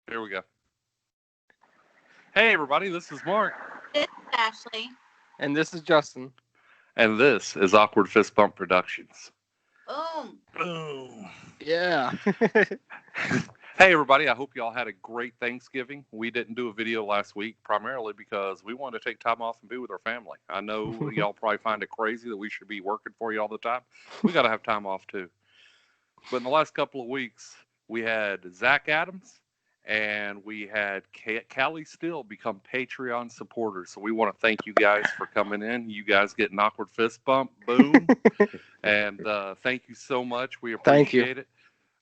Here we go. Hey, everybody, this is Mark, This is Ashley. And this is Justin. and this is Awkward Fist Bump Productions. Boom. Boom. Yeah. Hey, everybody, I hope y'all had a great Thanksgiving. We didn't do a video last week primarily because we wanted to take time off and be with our family. I know y'all probably find it crazy that we should be working for you all the time. We got to have time off, too. But in the last couple of weeks, we had Zach Adams and we had Callie Still become Patreon supporters. So we want to thank you guys for coming in. You guys get an awkward fist bump. Boom. And thank you so much. We Thank you. appreciate it.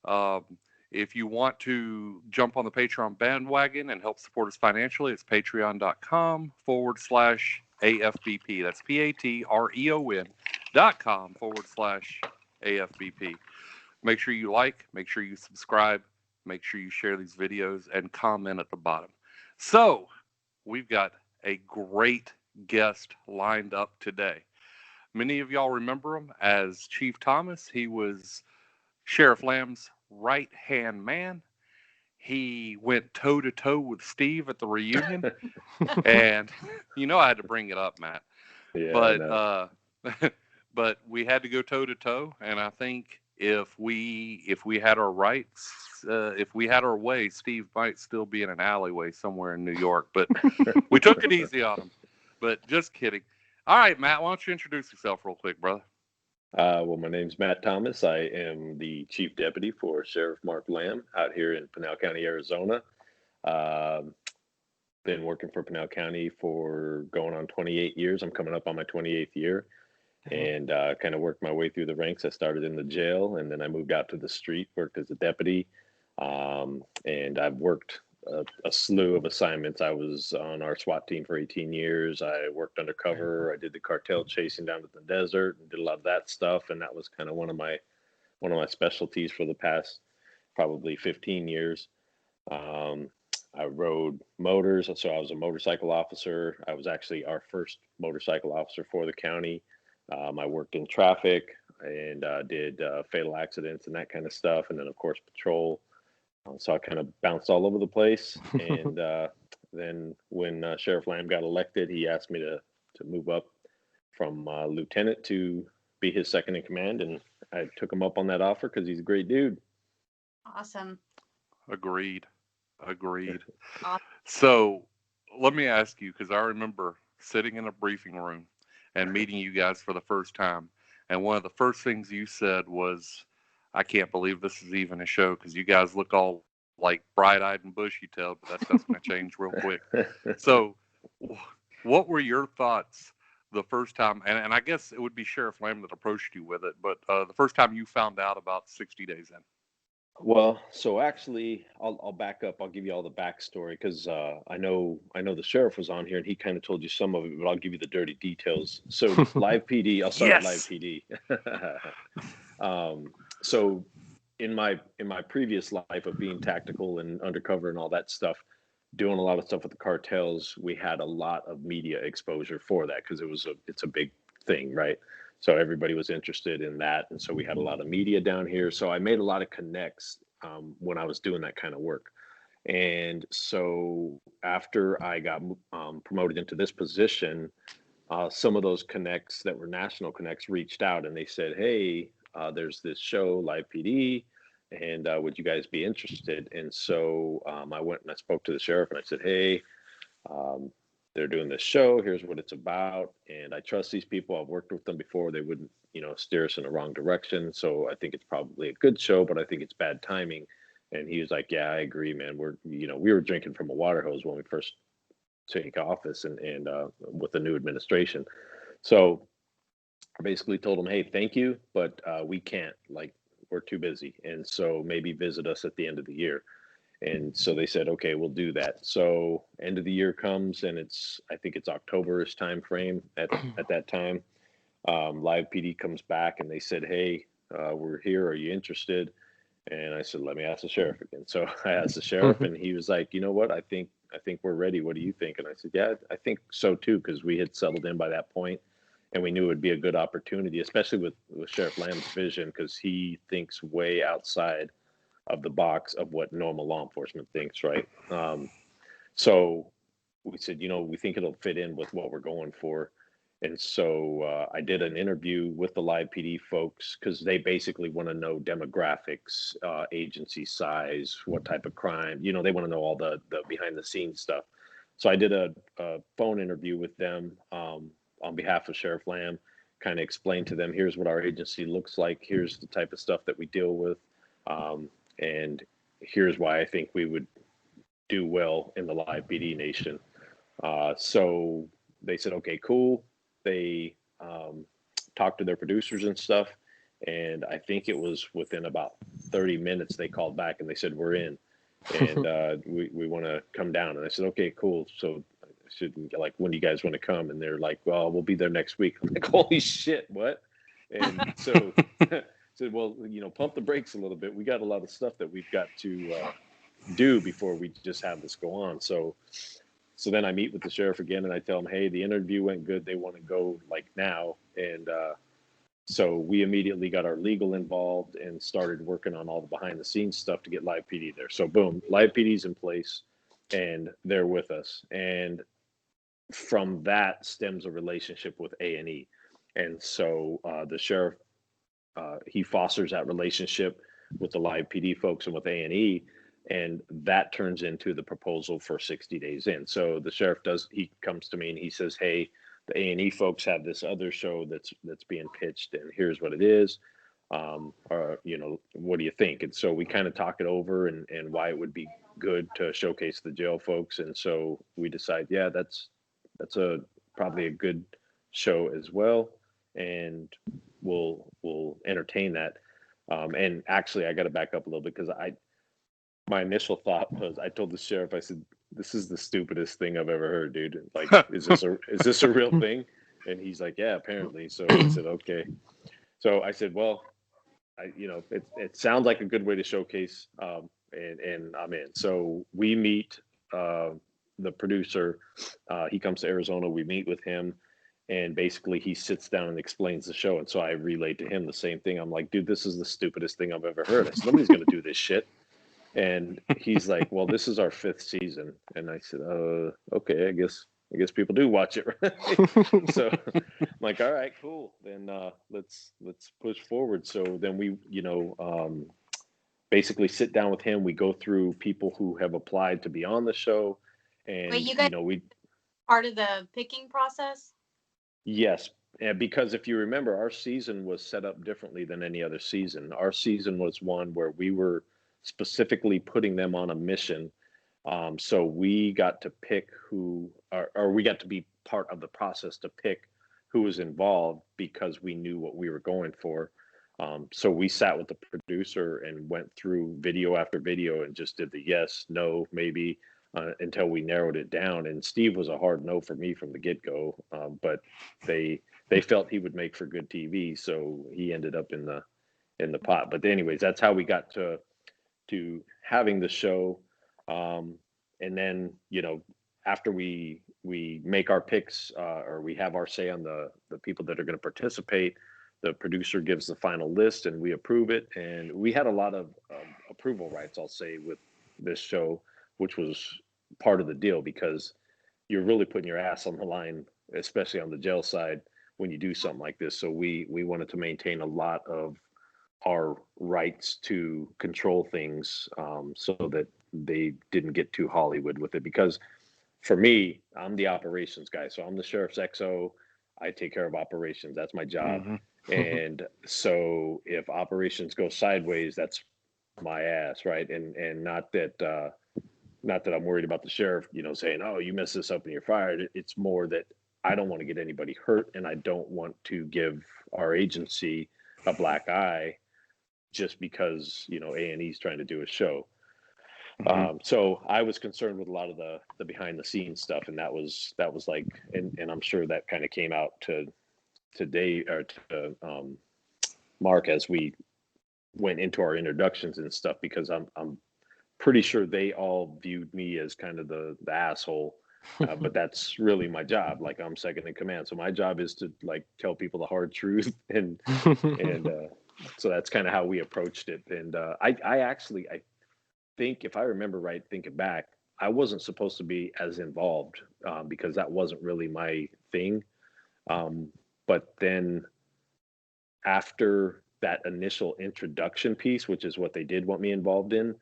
Um, if you want to jump on the Patreon bandwagon and help support us financially, it's patreon.com/AFBP. That's patreon.com/AFBP. Make sure you like, make sure you subscribe, make sure you share these videos, and comment at the bottom. So, we've got a great guest lined up today. Many of y'all remember him as Chief Thomas. He was Sheriff Lamb's right hand man. He went toe to toe with Steve at the reunion. And I had to bring it up, Matt. Yeah, But but we had to go toe to toe, and I think if we had our rights, if we had our way, Steve might still be in an alleyway somewhere in New York. But we took it easy on him. But just kidding. All right, Matt, why don't you introduce yourself real quick, brother? well, my name's Matt Thomas. I am the chief deputy for Sheriff Mark Lamb out here in Pinal County, Arizona. Um been working for Pinal County for going on 28 years. I'm coming up on my 28th year, and kind of worked my way through the ranks. I started in the jail, and then I moved out to the street, worked as a deputy, and I've worked a slew of assignments. I was on our SWAT team for 18 years. I worked undercover. I did the cartel chasing down to the desert and did a lot of that stuff, and that was kind of one of my specialties for the past probably 15 years. Um, I rode motors, so I was a motorcycle officer. I was actually our first motorcycle officer for the county. I worked in traffic and did fatal accidents and that kind of stuff, and then of course patrol. So I kind of bounced all over the place. And then when Sheriff Lamb got elected, he asked me to move up from lieutenant to be his second in command, and I took him up on that offer because he's a great dude. Awesome. Agreed. Agreed. Awesome. So let me ask you, because I remember sitting in a briefing room and meeting you guys for the first time. And one of the first things you said was, I can't believe this is even a show because you guys look all like bright eyed and bushy tailed, but that stuff's going to change real quick. So, what were your thoughts the first time? And I guess it would be Sheriff Lamb that approached you with it, but the first time you found out about 60 days in. Well, so actually, I'll back up. I'll give you all the backstory because I know the sheriff was on here and he kind of told you some of it, but I'll give you the dirty details. So live PD, I'll start with live Yes. PD. So in my previous life of being tactical and undercover and all that stuff, doing a lot of stuff with the cartels, we had a lot of media exposure for that because it's a big thing, right? So everybody was interested in that, and so we had a lot of media down here. So I made a lot of connects when I was doing that kind of work. And so after I got promoted into this position, some of those connects that were national connects reached out and they said, "Hey, there's this show, Live PD, and would you guys be interested?" And so I went and I spoke to the sheriff and I said, "Hey, um, they're doing this show. Here's what it's about, and I trust these people. I've worked with them before. They wouldn't, steer us in the wrong direction. So I think it's probably a good show, but I think it's bad timing." And he was like, "Yeah, I agree, man. We were drinking from a water hose when we first take office and with the new administration." So I basically told him, "Hey, thank you, but we can't. Like, we're too busy, and so maybe visit us at the end of the year." And so they said, "Okay, we'll do that." So end of the year comes, and I think it's October-ish time frame at that time. Live PD comes back, and they said, "Hey, we're here. Are you interested?" And I said, "Let me ask the sheriff again." So I asked the sheriff, and he was like, "You know what? I think we're ready. What do you think?" And I said, "Yeah, I think so too," because we had settled in by that point, and we knew it would be a good opportunity, especially with Sheriff Lamb's vision, because he thinks way outside of the box of what normal law enforcement thinks, right? So we said, we think it'll fit in with what we're going for. And so I did an interview with the live PD folks because they basically want to know demographics, agency size, what type of crime, they want to know all the behind the scenes stuff. So I did a phone interview with them on behalf of Sheriff Lamb, kind of explained to them, here's what our agency looks like. Here's the type of stuff that we deal with. And here's why I think we would do well in the live PD nation. So they said, okay, cool. They talked to their producers and stuff. And I think it was within about 30 minutes, they called back and they said, we're in. And we want to come down. And I said, okay, cool. So I said, like, when do you guys want to come? And they're like, well, we'll be there next week. I'm like, holy shit, what? And so I said, well, pump the brakes a little bit. We got a lot of stuff that we've got to do before we just have this go on. So then I meet with the sheriff again and I tell him, hey, the interview went good. They want to go like now. And so we immediately got our legal involved and started working on all the behind the scenes stuff to get live PD there. So boom, live PD's in place and they're with us. And from that stems a relationship with A&E. And so the sheriff, he fosters that relationship with the live PD folks and with A&E. And that turns into the proposal for 60 days in. So the sheriff he comes to me and he says, hey, the A&E folks have this other show that's being pitched and here's what it is. Or, what do you think? And so we kind of talk it over and why it would be good to showcase the jail folks. And so we decide, yeah, that's probably a good show as well. And we'll entertain that. And actually I got to back up a little bit because my initial thought was, I told the sheriff, I said, this is the stupidest thing I've ever heard, dude. Like, is this a real thing? And he's like, yeah, apparently. So I said, okay. So I said, well, it sounds like a good way to showcase, and I'm in. So we meet the producer. He comes to Arizona. We meet with him. And basically he sits down and explains the show. And so I relayed to him the same thing. I'm like, dude, this is the stupidest thing I've ever heard. I said, nobody's going to do this shit. And he's like, well, this is our 5th season. And I said, okay, I guess people do watch it, right? So I'm like, all right, cool. Then let's push forward. So then we, basically sit down with him. We go through people who have applied to be on the show. And, Wait, you guys part of the picking process? Yes. And because if you remember, our season was set up differently than any other season. Our season was one where we were specifically putting them on a mission. So we got to pick or we got to be part of the process to pick who was involved because we knew what we were going for. So we sat with the producer and went through video after video and just did the yes, no, maybe until we narrowed it down. And Steve was a hard no for me from the get-go, but they felt he would make for good TV, so he ended up in the pot. But anyways, that's how we got to having the show. And then, after we make our picks or we have our say on the people that are going to participate, the producer gives the final list and we approve it. And we had a lot of approval rights, I'll say, with this show, which was part of the deal because you're really putting your ass on the line, especially on the jail side, when you do something like this. So we wanted to maintain a lot of our rights to control things so that they didn't get too Hollywood with it. Because for me, I'm the operations guy. So I'm the sheriff's XO. I take care of operations. That's my job. Mm-hmm. And so if operations go sideways, that's my ass, right? And not that I'm worried about the sheriff, saying, oh, you messed this up and you're fired. It's more that I don't want to get anybody hurt and I don't want to give our agency a black eye just because, A&E's trying to do a show. Mm-hmm. So I was concerned with a lot of the behind the scenes stuff. And that was like, and I'm sure that kind of came out to today or to Mark as we went into our introductions and stuff, because I'm pretty sure they all viewed me as kind of the asshole. But that's really my job. Like, I'm second in command. So my job is to like tell people the hard truth and So that's kind of how we approached it. And I think, if I remember right, thinking back, I wasn't supposed to be as involved because that wasn't really my thing. But then after that initial introduction piece, which is what they did want me involved in,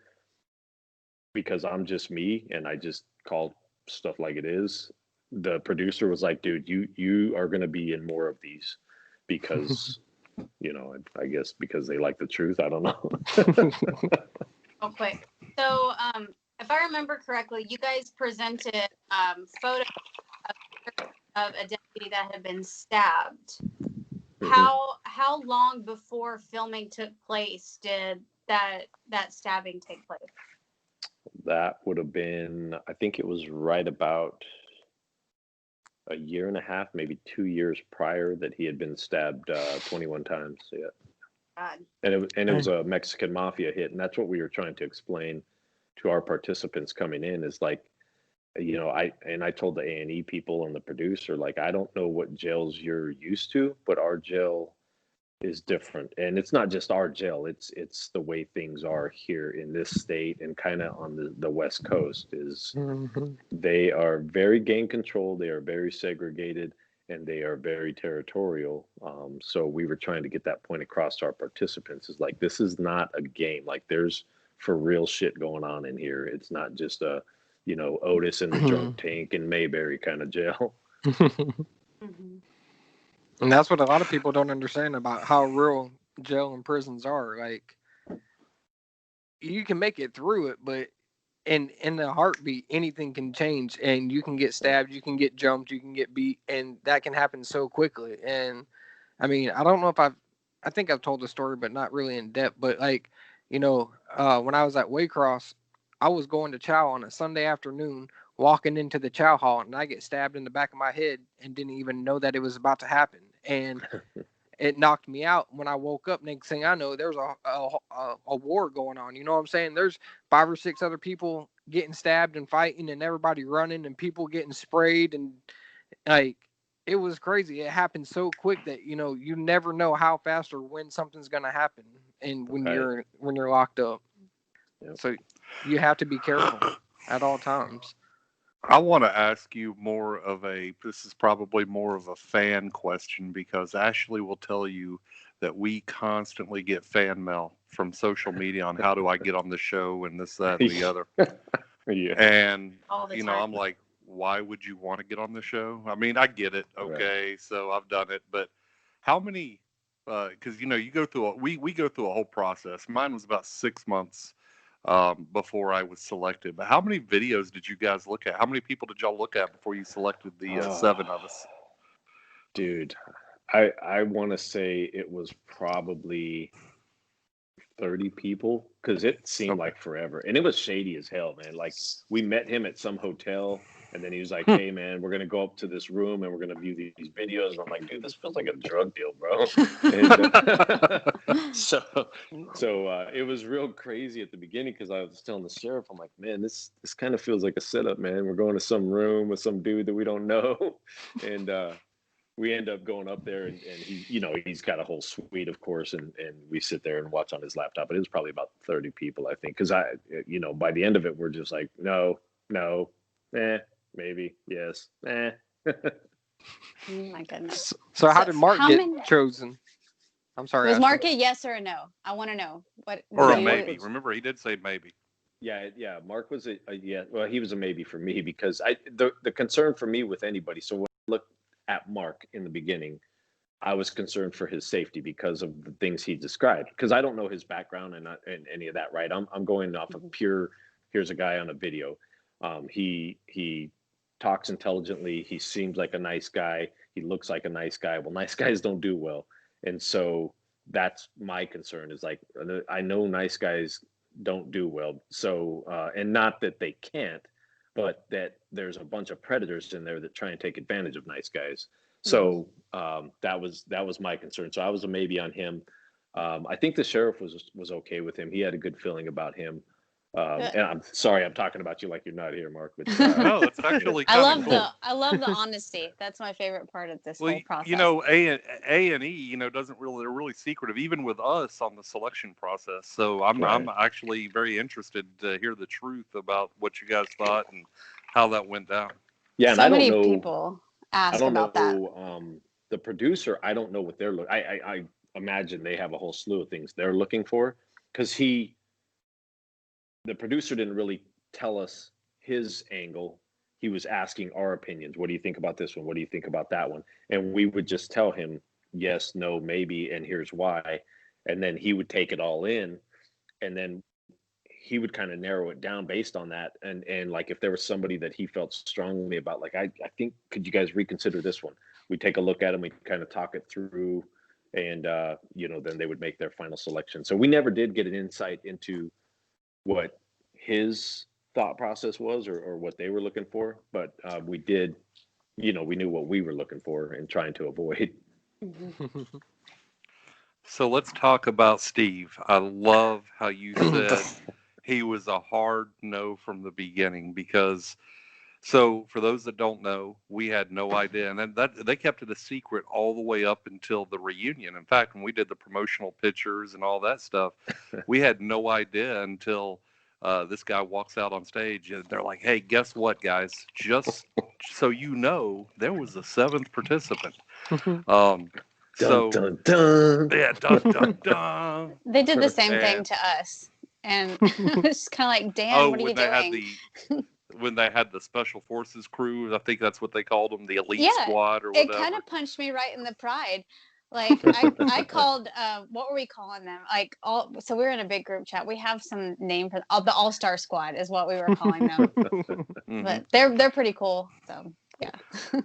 because I'm just me and I just call stuff like it is, the producer was like, dude, you are going to be in more of these because, I guess because they like the truth. I don't know. Real quick. So, if I remember correctly, you guys presented photos of a deputy that had been stabbed. How long before filming took place did that stabbing take place? That would have been, I think it was right about a year and a half, maybe 2 years prior that he had been stabbed 21 times. Yeah. God. And it was a Mexican mafia hit. And that's what we were trying to explain to our participants coming in is like, I told the A&E people and the producer, like, I don't know what jails you're used to, but our jail is different. And it's not just our jail, it's the way things are here in this state and kind of on the West Coast is they are very gang controlled, they are very segregated, and they are very territorial. So we were trying to get that point across to our participants is like, this is not a game. Like there's for real shit going on in here. It's not just a, Otis in the drunk tank in Mayberry kind of jail. And that's what a lot of people don't understand about how real jail and prisons are. Like, you can make it through it, but in a heartbeat, anything can change, and you can get stabbed, you can get jumped, you can get beat, and that can happen so quickly. And I mean, I don't know if I think I've told the story, but not really in depth. But like, when I was at Waycross, I was going to chow on a Sunday afternoon, walking into the chow hall, and I get stabbed in the back of my head and didn't even know that it was about to happen. And it knocked me out. When I woke up, next thing I know, there's a war going on. You know what I'm saying? There's 5 or 6 other people getting stabbed and fighting, and everybody running, and people getting sprayed, and like it was crazy. It happened so quick that you never know how fast or when something's gonna happen, and when you're locked up. Yep. So you have to be careful at all times. I want to ask you this is probably more of a fan question because Ashley will tell you that we constantly get fan mail from social media on how do I get on the show and this, that, and the other. Yeah. And, All the time. I'm like, why would you want to get on the show? I mean, I get it. Okay. Right. So I've done it, but how many, cause you go through, we go through a whole process. Mine was about 6 months before I was selected. But how many videos did you guys look at? How many people did y'all look at before you selected the 7 of us? Dude, I want to say it was probably 30 people because it seemed like forever. And it was shady as hell, man. Like we met him at some hotel and then he was like, hey, man, we're going to go up to this room and we're going to view these videos. And I'm like, dude, this feels like a drug deal, bro. And, so it was real crazy at the beginning because I was telling the sheriff, I'm like, man, this kind of feels like a setup, man. We're going to some room with some dude that we don't know. And we end up going up there and he, he's got a whole suite, of course. And we sit there and watch on his laptop. But it was probably about 30 people, I think. Because by the end of it, we're just like, no, maybe, yes, Oh my goodness. So how did Mark get chosen? I'm sorry. Was Mark a yes or a no? I want to know. Or a maybe. Remember, he did say maybe. Yeah. Mark was a yeah. Well, he was a maybe for me because the concern for me with anybody. So when I looked at Mark in the beginning, I was concerned for his safety because of the things he described. Because I don't know his background and any of that, right? I'm going off of pure. Here's a guy on a video. He talks intelligently. He seems like a nice guy. He looks like a nice guy. Well, nice guys don't do well. And so that's my concern is like, I know nice guys don't do well. So, and not that they can't, but that there's a bunch of predators in there that try and take advantage of nice guys. So that was my concern. So I was a maybe on him. I think the sheriff was okay with him. He had a good feeling about him. And I'm sorry, I'm talking about you like you're not here, Mark. But No, it's actually I kind love of cool. I love the honesty. That's my favorite part of this Well, whole process. you know, A and E, doesn't really, they're really secretive, even with us on the selection process. So I'm Right. actually very interested to hear the truth about what you guys thought and how that went down. yeah, and So I don't many know. people I ask don't about that. know. The producer, I don't know what they're looking. I imagine they have a whole slew of things they're looking for because the producer didn't really tell us his angle. He was asking our opinions. What do you think about this one? What do you think about that one? And we would just tell him yes, no, maybe, and here's why. And then he would take it all in, and then he would kind of narrow it down based on that. And like if there was somebody that he felt strongly about, like I think could you guys reconsider this one? We'd take a look at them, we kind of talk it through, and then they would make their final selection. So we never did get an insight into what his thought process was or what they were looking for, but we did, we knew what we were looking for and trying to avoid. So let's talk about Steve. I love how you said he was a hard no from the beginning because, so for those that don't know, we had no idea, and then that they kept it a secret all the way up until the reunion. In fact, when we did the promotional pictures and all that stuff, we had no idea until this guy walks out on stage and they're like, "Hey, guess what, guys? Just so you know, there was a seventh participant." Um, Dun so dun dun. yeah, dun dun dun. They did the same thing And to us, and it's kind of like, Dan, what are you when they had doing? when they had the special forces crew, I think that's what they called them, the elite Yeah, squad or it whatever. kind of punched me right in the pride. Like I called, what were we calling them? Like so we were in a big group chat. We have some name for the All-Star Squad is what we were calling them. Mhm. But they're pretty cool. So yeah.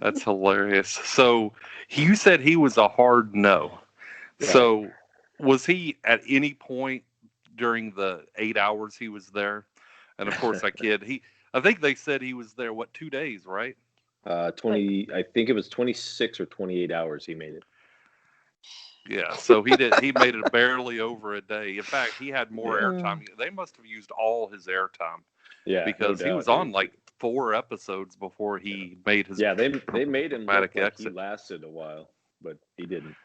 That's hilarious. So you said he was a hard no. Right. So was he at any point during the 8 hours he was there? And of course, that kid, I think they said he was there, 2 days, right? 20, I think it was 26 or 28 hours he made it. Yeah, so he made it barely over a day. In fact, he had more Yeah. airtime. They must have used all his airtime Yeah, because he was on like 4 episodes before he made his they made him look dramatic like exit. he lasted a while, but he didn't.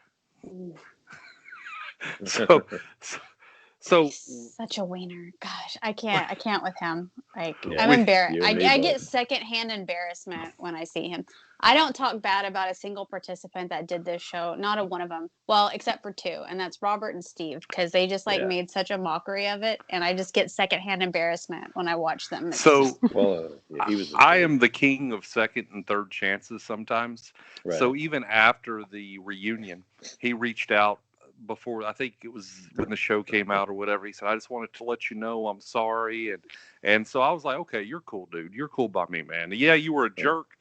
So He's such a wiener. Gosh, I can't with him. Like Yeah. I'm embarrassed. You and me I both. get secondhand embarrassment when I see him. I don't talk bad about a single participant that did this show. Not a one of them. Well, except for two, and that's Robert and Steve, because they just Yeah. made such a mockery of it, and I just get secondhand embarrassment when I watch them. It's So just- Well, yeah, he was. I am the king of second and third chances sometimes. Right. So even after the reunion, he reached out before, I think it was when the show came out or whatever. He said, "I just wanted to let you know I'm sorry." And so I was like, "Okay, you're cool, dude. You're cool by me, man. Yeah, you were a Yeah. jerk,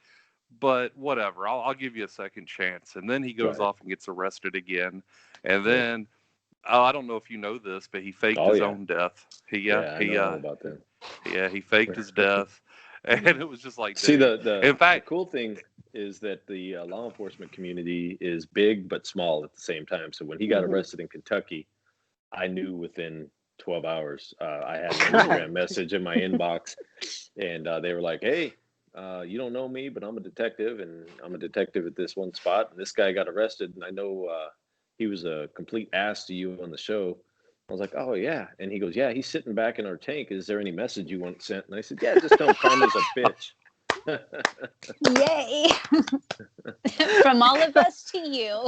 but whatever. I'll give you a second chance." And then he goes Right. off and gets arrested again. And then I don't know if you know this, but he faked Oh, his yeah. own death. I know all about that. Yeah, he faked his death. And it was just like, See, dude. the In fact, cool thing is that the law enforcement community is big but small at the same time. So when he got arrested in Kentucky, I knew within 12 hours. I had an Instagram message in my inbox, and they were like, "Hey, you don't know me, but I'm a detective, and I'm a detective at this one spot. And this guy got arrested, and I know he was a complete ass to you on the show." I was like, "Oh yeah," and he goes, "Yeah, he's sitting back in our tank. Is there any message you want sent?" And I said, "Yeah, just tell him Karma's a bitch." Yay! From all of us to you.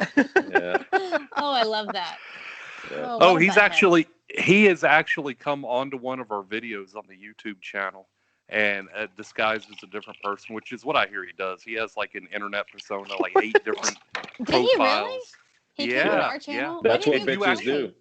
Yeah. Oh, I love that. Yeah. what a he butthead. has actually come onto one of our videos on the YouTube channel and disguised as a different person, which is what I hear he does. He has like an internet persona, like 8 different Did he really? profiles. He came to Yeah, our channel. That's what didn't he bitches say? do.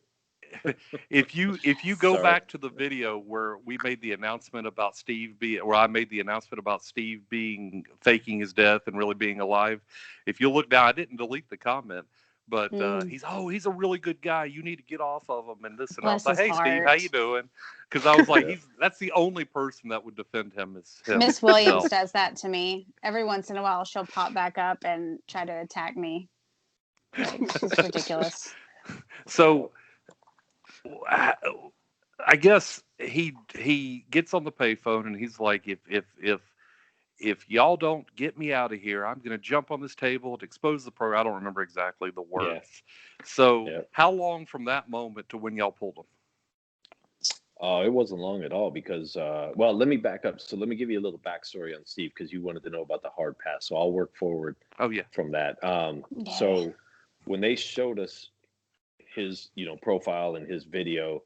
If you go Sorry. back to the video where we made the announcement about where I made the announcement about Steve being faking his death and really being alive, if you look down, I didn't delete the comment, but he's a really good guy. You need to get off of him and this and I was Bless like, his "Hey Steve, how heart. you doing?" Because I was like, Yeah. that's the only person that would defend him is him. Miss Williams So, does that to me. Every once in a while, she'll pop back up and try to attack me. Like, she's ridiculous. so I guess he gets on the payphone and he's like, if y'all don't get me out of here, I'm going to jump on this table and expose the program. I don't remember exactly the words. So how long from that moment to when y'all pulled him? It wasn't long at all because, well, let me back up. So let me give you a little backstory on Steve because you wanted to know about the hard pass. So I'll work forward from that. So when they showed us his, profile and his video,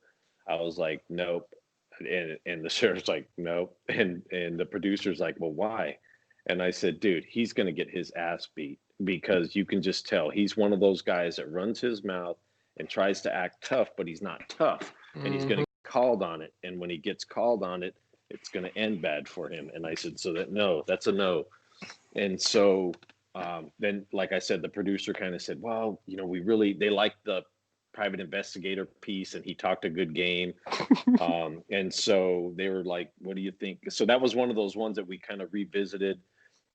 I was like, nope. And the sheriff's like, nope. And the producer's like, well, why? And I said, dude, he's going to get his ass beat because you can just tell he's one of those guys that runs his mouth and tries to act tough, but he's not tough. And he's going to get called on it. And when he gets called on it, it's going to end bad for him. And I said, that's a no. And so then, like I said, the producer kind of said, well, they like the private investigator piece and he talked a good game. And so they were like, what do you think? So that was one of those ones that we kind of revisited.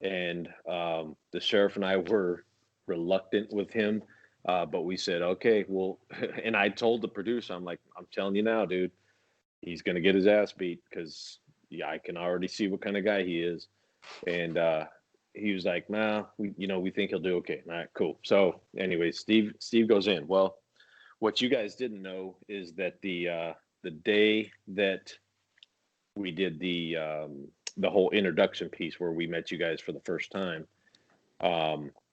And the sheriff and I were reluctant with him. But we said, okay, well, and I told the producer, I'm like, I'm telling you now, dude, he's going to get his ass beat because I can already see what kind of guy he is. And he was like, nah, we think he'll do okay. All right, cool. So anyway, Steve goes in. Well, what you guys didn't know is that the day that we did the whole introduction piece where we met you guys for the first time,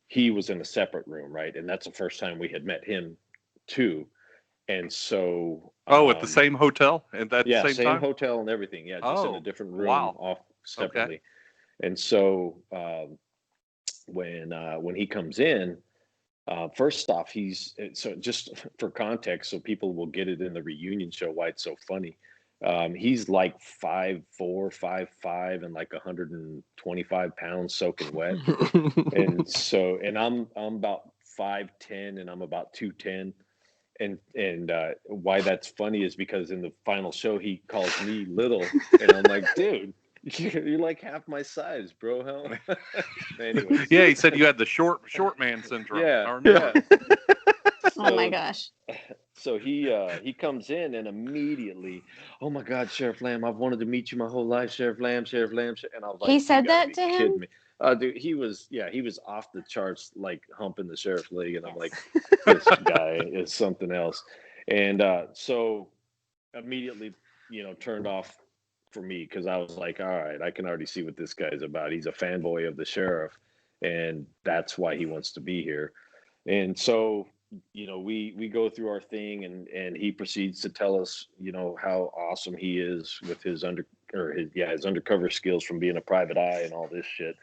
he was in a separate room, right? And that's the first time we had met him too. And so at the same hotel and that same time? hotel and everything. Yeah, just in a different room off separately. Okay. And so when he comes in, first off, so just for context, so people will get it in the reunion show why it's so funny. He's like 5'4", 5'5", and like 125 pounds soaking wet. and I'm about 5'10", and I'm about 210. And why that's funny is because in the final show he calls me little, and I'm like, dude, you're like half my size, bro. Hell. Anyways. Yeah, he said you had the short man syndrome. Yeah. I remember. Oh my gosh. So he comes in and immediately, oh my God, Sheriff Lamb, I've wanted to meet you my whole life, Sheriff Lamb. And I was like, he said that to him? Me. Dude, he was off the charts, like humping the sheriff's leg, and I'm like, this guy is something else. And so immediately, turned off for me because I was like, all right, I can already see what this guy's about. He's a fanboy of the sheriff, and that's why he wants to be here. And so, we go through our thing, and he proceeds to tell us, how awesome he is with his undercover skills from being a private eye and all this shit.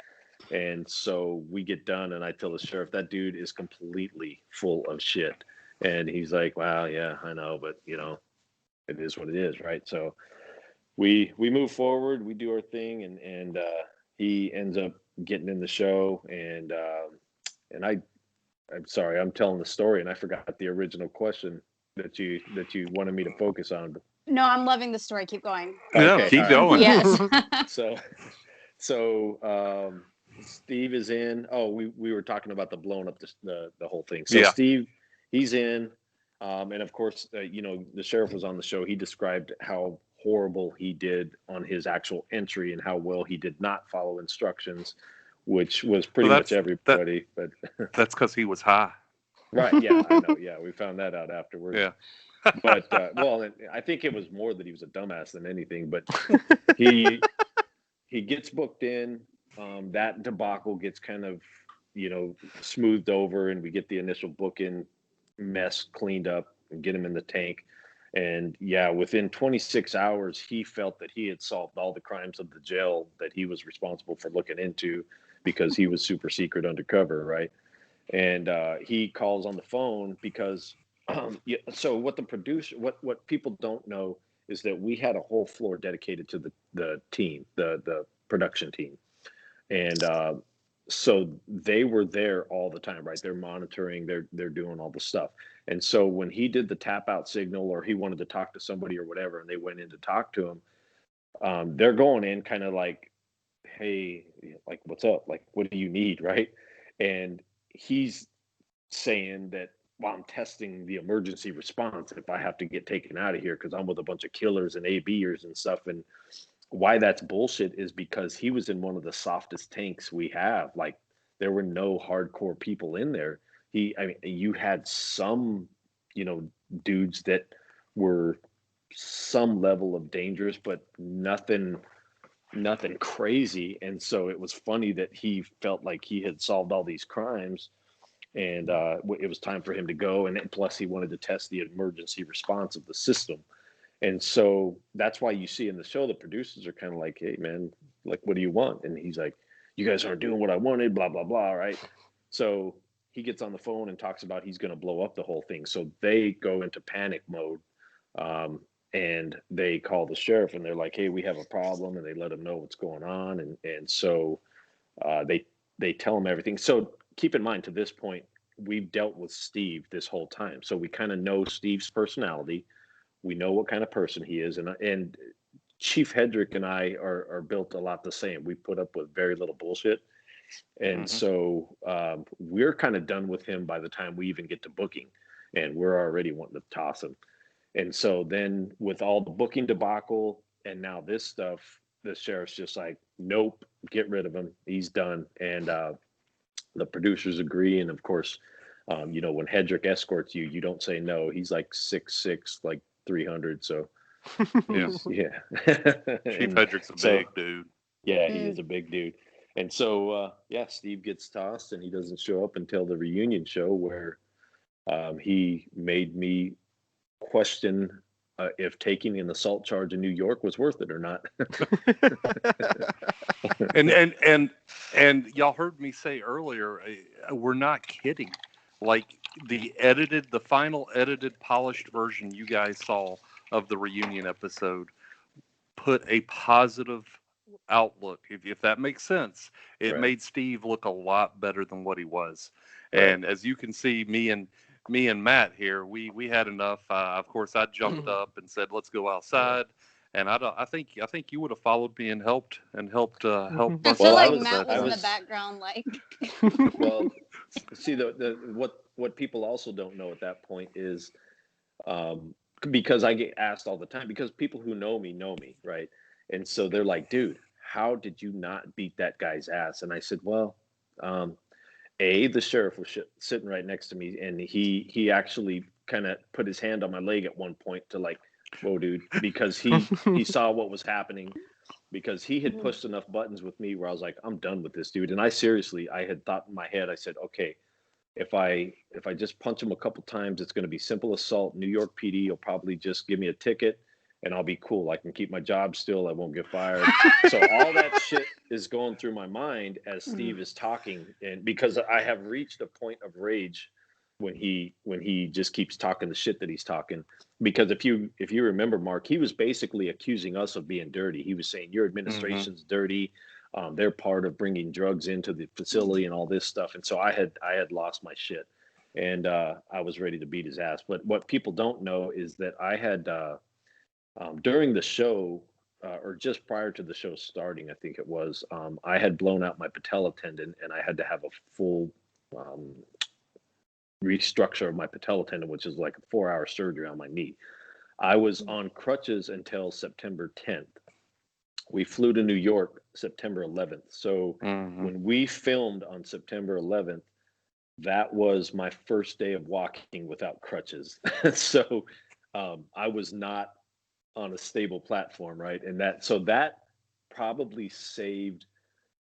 And so we get done, and I tell the sheriff, that dude is completely full of shit. And he's like, wow, yeah, I know, but it is what it is, right? So we move forward, we do our thing, and he ends up getting in the show, and I'm sorry, I'm telling the story, and I forgot the original question that you wanted me to focus on. No, I'm loving the story. Keep going. No, keep going. Yes. So Steve is in. Oh, we were talking about the blowing up the whole thing. So Steve, he's in, and of course, the sheriff was on the show. He described how horrible he did on his actual entry and how well he did not follow instructions, which was pretty much everybody. But that's because he was high. Right. Yeah, I know. Yeah, we found that out afterwards. Yeah. But well, I think it was more that he was a dumbass than anything. But he gets booked in. That debacle gets kind of smoothed over, and we get the initial booking mess cleaned up and get him in the tank. And yeah, within 26 hours, he felt that he had solved all the crimes of the jail that he was responsible for looking into, because he was super secret undercover, right? And he calls on the phone because so what people don't know is that we had a whole floor dedicated to the team, the production team. And so they were there all the time, right? They're monitoring, they're doing all the stuff. And so when he did the tap out signal, or he wanted to talk to somebody or whatever, and they went in to talk to him, they're going in kind of like, hey, like, what's up? Like, what do you need? Right. And he's saying that while I'm testing the emergency response if I have to get taken out of here because I'm with a bunch of killers and ABers and stuff. And why that's bullshit is because he was in one of the softest tanks we have. Like there were no hardcore people in there. I mean, you had some, dudes that were some level of dangerous, but nothing crazy. And so it was funny that he felt like he had solved all these crimes and it was time for him to go. And plus he wanted to test the emergency response of the system. And so that's why you see in the show, the producers are kind of like, hey man, like, what do you want? And he's like, you guys aren't doing what I wanted, blah, blah, blah. Right. So he gets on the phone and talks about he's going to blow up the whole thing. So they go into panic mode. And they call the sheriff and they're like, hey, we have a problem. And they let him know what's going on. And so they tell him everything. So keep in mind, to this point, we've dealt with Steve this whole time. So we kind of know Steve's personality. We know what kind of person he is. And Chief Hedrick and I are built a lot the same. We put up with very little bullshit. And so we're kind of done with him by the time we even get to booking. And we're already wanting to toss him. And so then with all the booking debacle and now this stuff, the sheriff's just like, nope, get rid of him. He's done. And the producers agree. And of course, when Hedrick escorts you, you don't say no. He's like 6'6", like 300. So Yeah. Chief Hedrick's a big dude. Yeah, he is a big dude. And so, Steve gets tossed and he doesn't show up until the reunion show where he made me question if taking an assault charge in New York was worth it or not. and y'all heard me say earlier, we're not kidding. Like the final edited, polished version you guys saw of the reunion episode put a positive outlook. If that makes sense, it made Steve look a lot better than what he was. Right. And as you can see, me and Matt here, we had enough. Of course, I jumped up and said, "Let's go outside." And I think you would have followed me and helped. I feel like Matt was in the background, like. Well, see, what people also don't know at that point is, because I get asked all the time, because people who know me, right? And so they're like, "Dude, how did you not beat that guy's ass?" And I said, "Well, the sheriff was sitting right next to me, and he actually kind of put his hand on my leg at one point to like, whoa, dude," because he saw what was happening, because he had pushed enough buttons with me where I was like, I'm done with this dude. And I had thought in my head, I said, okay, if I just punch him a couple times, it's going to be simple assault. New York PD will probably just give me a ticket and I'll be cool. I can keep my job still. I won't get fired. So all that shit is going through my mind as Steve is talking. And because I have reached a point of rage when he just keeps talking the shit that he's talking. Because if you remember, Mark, he was basically accusing us of being dirty. He was saying your administration's dirty. They're part of bringing drugs into the facility and all this stuff. And so I had lost my shit, and I was ready to beat his ass. But what people don't know is that I had during the show, or just prior to the show starting, I think it was, I had blown out my patella tendon, and I had to have a full restructure of my patella tendon, which is like a 4-hour surgery on my knee. I was on crutches until September 10th. We flew to New York September 11th. So when we filmed on September 11th, that was my first day of walking without crutches. So I was not on a stable platform, right? And that probably saved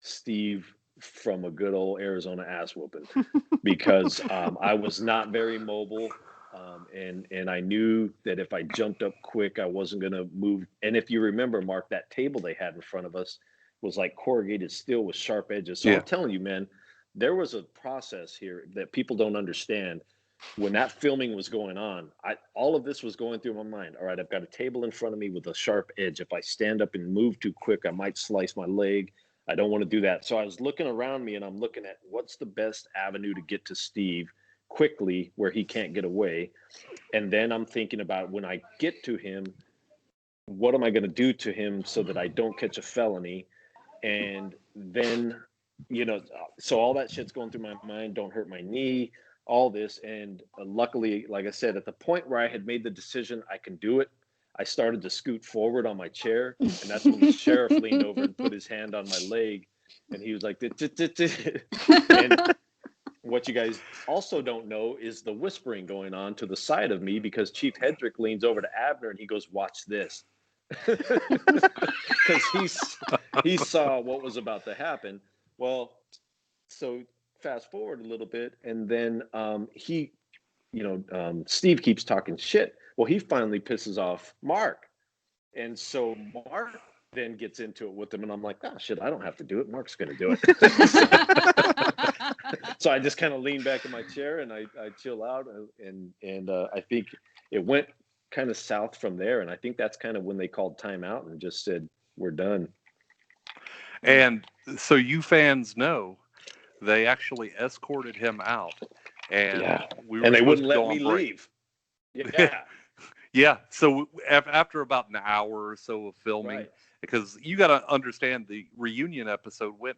Steve from a good old Arizona ass whooping, because I was not very mobile, and I knew that if I jumped up quick, I wasn't going to move. And if you remember, Mark, that table they had in front of us was like corrugated steel with sharp edges. So I'm telling you, man, there was a process here that people don't understand. When that filming was going on, all of this was going through my mind. All right, I've got a table in front of me with a sharp edge. If I stand up and move too quick, I might slice my leg. I don't want to do that. So I was looking around me, and I'm looking at what's the best avenue to get to Steve quickly where he can't get away. And then I'm thinking about, when I get to him, what am I going to do to him so that I don't catch a felony? And then, so all that shit's going through my mind. Don't hurt my knee, all this. And luckily, like I said, at the point where I had made the decision I can do it, I started to scoot forward on my chair, and that's when the sheriff leaned over and put his hand on my leg, and he was like, and what you guys also don't know is the whispering going on to the side of me, because Chief Hedrick leans over to Abner and he goes, "Watch this," because he saw what was about to happen. Well, so fast forward a little bit, and then Steve keeps talking shit. Well, he finally pisses off Mark, and so Mark then gets into it with him, and I'm like, "Oh shit, I don't have to do it. Mark's going to do it." So I just kind of lean back in my chair and I chill out, and I think it went kind of south from there, and I think that's kind of when they called timeout and just said, "We're done." And so you fans know they actually escorted him out, and we were and they supposed wouldn't to go let on me break. leave. Yeah. Yeah. So after about an hour or so of filming, Right. because you got to understand the reunion episode we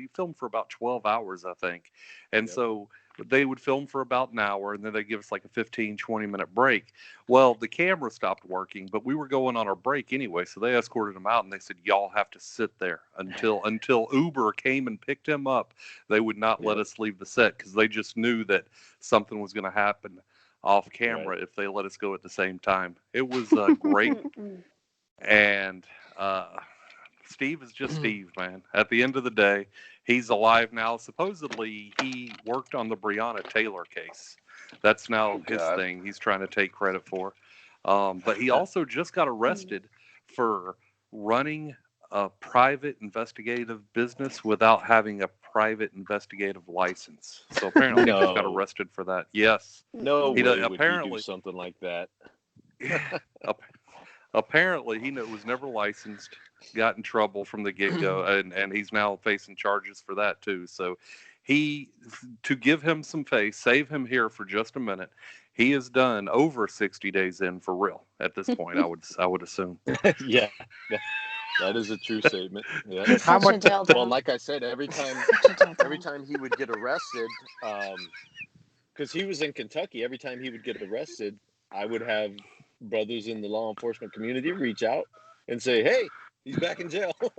filmed for about 12 hours, I think. And so they would film for about an hour, and then they give us like a 15-20 minute break. Well, the camera stopped working, but we were going on our break anyway. So they escorted him out, and they said, "Y'all have to sit there until Uber came and picked him up." They would not let us leave the set, because they just knew that something was going to happen off camera if they let us go at the same time. It was great. And Steve is just Steve, man. At the end of the day, he's alive now. Supposedly, he worked on the Breonna Taylor case. That's now his thing. He's trying to take credit for. But he also just got arrested for running a private investigative business without having a private investigative license. So apparently, he just got arrested for that. Yes. No way would apparently he do something like that. Apparently, he was never licensed, got in trouble from the get-go, and he's now facing charges for that too. So to give him some face, save him here for just a minute, he is done over 60 days in for real at this point, I would assume. Yeah. That is a true statement. Yeah. He's such a dildo. Well, like I said, every time he would get arrested, because he was in Kentucky, every time he would get arrested, I would have brothers in the law enforcement community reach out and say, "Hey, he's back in jail." It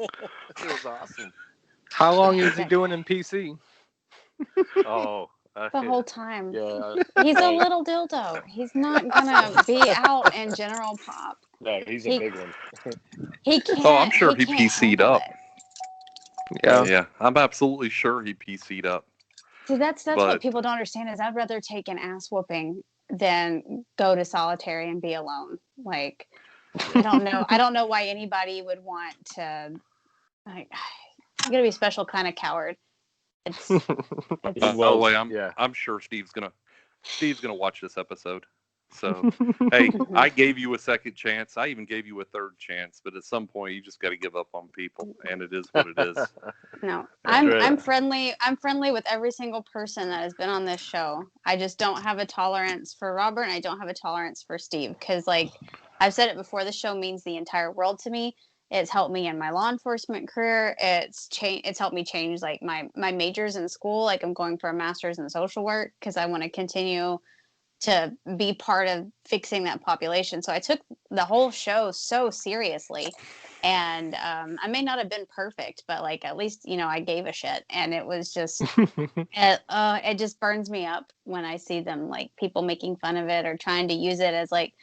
was awesome. How long is he doing in PC? Oh, The whole time. Yeah. He's a little dildo. He's not gonna be out in general pop. No, he's a big one. He can't. Oh, I'm sure he can't PC'd handle up. it. Yeah, I'm absolutely sure he PC'd up. See, that's what people don't understand is I'd rather take an ass whooping than go to solitary and be alone. Like, I don't know why anybody would want to. Like, you gotta be a special kind of coward. By the way, I'm sure Steve's gonna watch this episode. So, hey, I gave you a second chance. I even gave you a third chance, but at some point, you just got to give up on people, and it is what it is. No, I'm friendly. I'm friendly with every single person that has been on this show. I just don't have a tolerance for Robert, and I don't have a tolerance for Steve, because, like I've said it before, the show means the entire world to me. It's helped me in my law enforcement career. It's helped me change like my majors in school. Like I'm going for a master's in social work because I want to continue to be part of fixing that population. So I took the whole show so seriously, and I may not have been perfect, but like at least I gave a shit, and it was just it just burns me up when I see them, like people making fun of it or trying to use it as like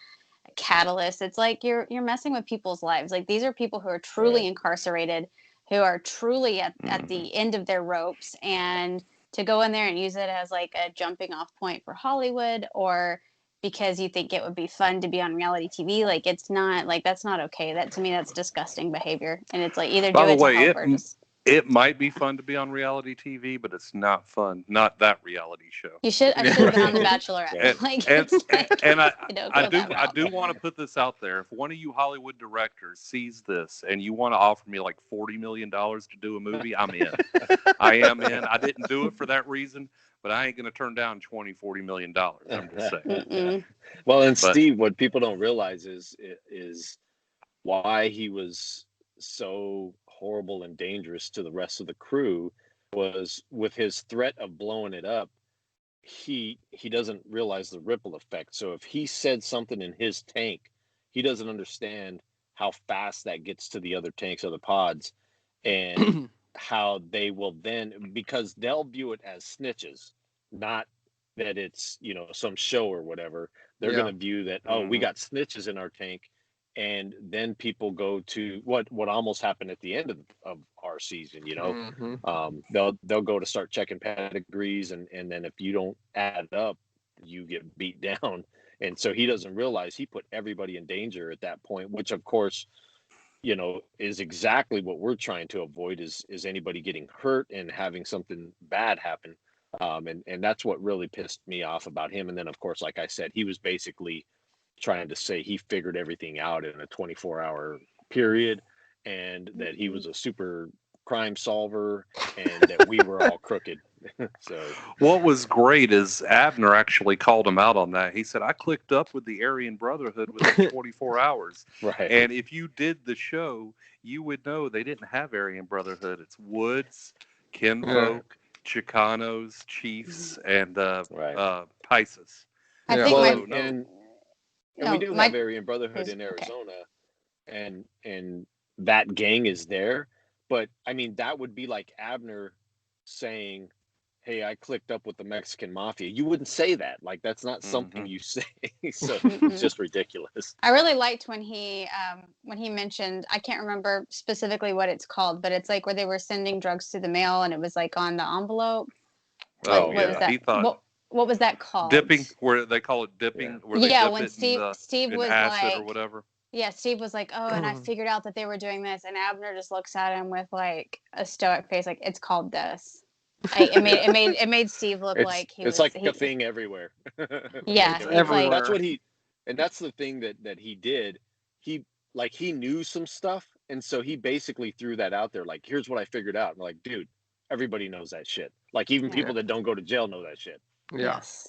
a catalyst. It's like you're messing with people's lives. Like these are people who are truly incarcerated, who are truly at the end of their ropes, and to go in there and use it as like a jumping off point for Hollywood, or because you think it would be fun to be on reality TV, like it's not, like that's not okay. That to me, that's disgusting behavior. And it's like either do it to help or just. It might be fun to be on reality TV, but it's not fun. Not that reality show. I should have been on The Bachelorette. I do want to put this out there. If one of you Hollywood directors sees this and you want to offer me like $40 million to do a movie, I'm in. I am in. I didn't do it for that reason, but I ain't going to turn down $40 million. I'm just saying. Well, and Steve, what people don't realize is why he was so horrible and dangerous to the rest of the crew was with his threat of blowing it up. he doesn't realize the ripple effect. So if he said something in his tank, he doesn't understand how fast that gets to the other tanks, other pods, and how they will then, because they'll view it as snitches, not that it's, you know, some show or whatever. They're going to view that, oh, we got snitches in our tank. And then people go to what almost happened at the end of our season, you know. They'll go to start checking pedigrees, and then if you don't add up, you get beat down. And so he doesn't realize he put everybody in danger at that point, which of course, you know, is exactly what we're trying to avoid, is anybody getting hurt and having something bad happen. And that's what really pissed me off about him. And then of course, like I said, he was basically trying to say he figured everything out in a 24-hour period, and that he was a super crime solver, and that we were all crooked. So what was great is Abner actually called him out on that. He said, I clicked up with the Aryan Brotherhood within 24 hours. Right. And if you did the show, you would know they didn't have Aryan Brotherhood. It's Woods, Kinfolk, Chicanos, Chiefs, and Pisces. I think and we do have Aryan Brotherhood in Arizona, and that gang is there. But I mean, that would be like Abner saying, hey, I clicked up with the Mexican mafia. You wouldn't say that. Like, that's not something you say. So it's just ridiculous. I really liked when he mentioned, I can't remember specifically what it's called, but it's like where they were sending drugs through the mail, and it was like on the envelope. What was that? He thought what was that called? Dipping, where they call it dipping, where they dip when it Steve in was acid like, or whatever. Yeah, Steve was like, oh, and I figured out that they were doing this, and Abner just looks at him with like a stoic face, like, it's called this. Like, it made Steve look like it's like a thing everywhere. Yeah, it's everywhere. That's what and that's the thing that he did. He knew some stuff, and so he basically threw that out there. Like, here's what I figured out. And I'm like, dude, everybody knows that shit. Like, even people that don't go to jail know that shit. Yes.